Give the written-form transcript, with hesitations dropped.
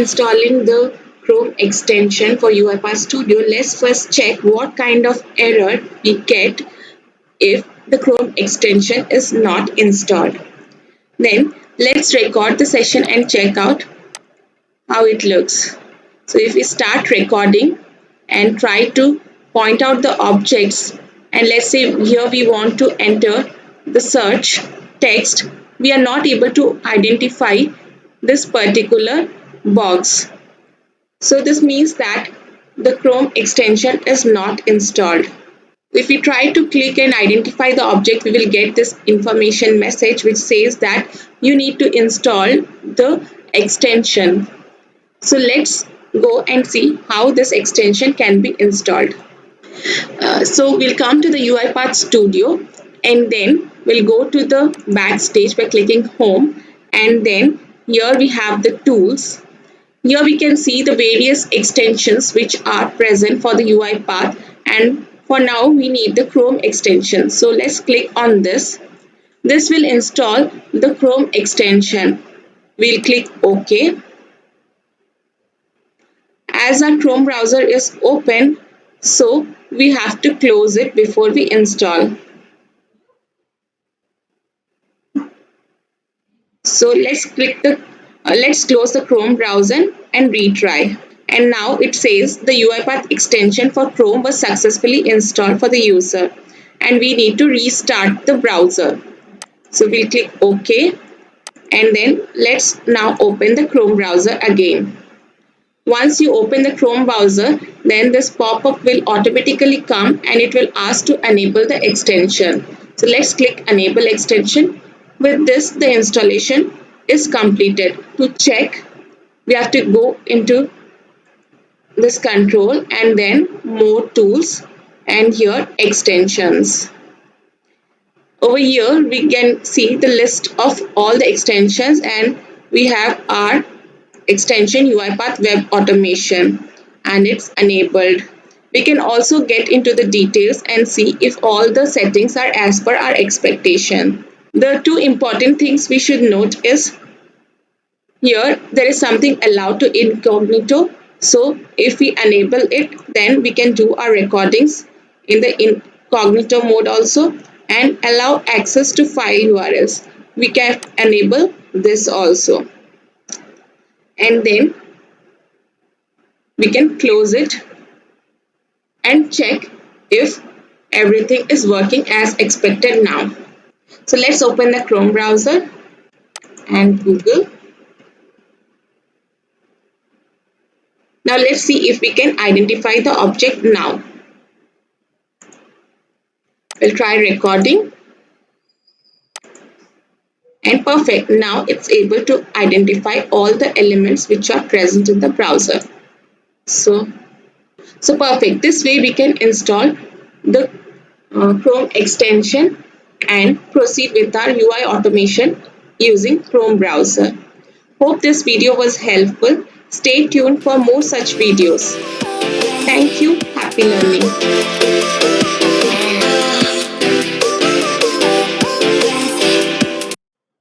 installing the Chrome extension for UiPath Studio, let's first check what kind of error we get if the Chrome extension is not installed. Then let's record the session and check out how it looks. So if we start recording and try to point out the objects, and let's say here we want to enter the search text, we are not able to identify this particular box. So this means that the Chrome extension is not installed. If we try to click and identify the object, we will get this information message which says that you need to install the extension. So let's go and see how this extension can be installed. So we'll come to the UiPath Studio and then we'll go to the backstage by clicking home, and then here we have the tools. Here we can see the various extensions which are present for the UiPath, and for now we need the Chrome extension. So let's click on this. This will install the Chrome extension. We'll click OK. As our Chrome browser is open, so we have to close it before we install. So let's close the Chrome browser and retry. And now it says the UiPath extension for Chrome was successfully installed for the user, and we need to restart the browser. So we'll click OK, and then let's now open the Chrome browser again. Once you open the Chrome browser, then this pop-up will automatically come and it will ask to enable the extension. So let's click enable extension. With this, the installation is completed. To check, we have to go into this control and then more tools, and here extensions. Over here we can see the list of all the extensions, and we have our extension UiPath Web Automation and it's enabled. We can also get into the details and see if all the settings are as per our expectation. The two important things we should note is here there is something allowed to Incognito. So if we enable it, then we can do our recordings in the Incognito mode also and allow access to file URLs. We can enable this also. And then we can close it and check if everything is working as expected now. So let's open the Chrome browser and Google. Now let's see if we can identify the object now. We'll try recording. And perfect. Now it's able to identify all the elements which are present in the browser. So perfect. This way we can install the Chrome extension and proceed with our UI automation using Chrome browser. Hope this video was helpful. Stay tuned for more such videos. Thank you. Happy learning.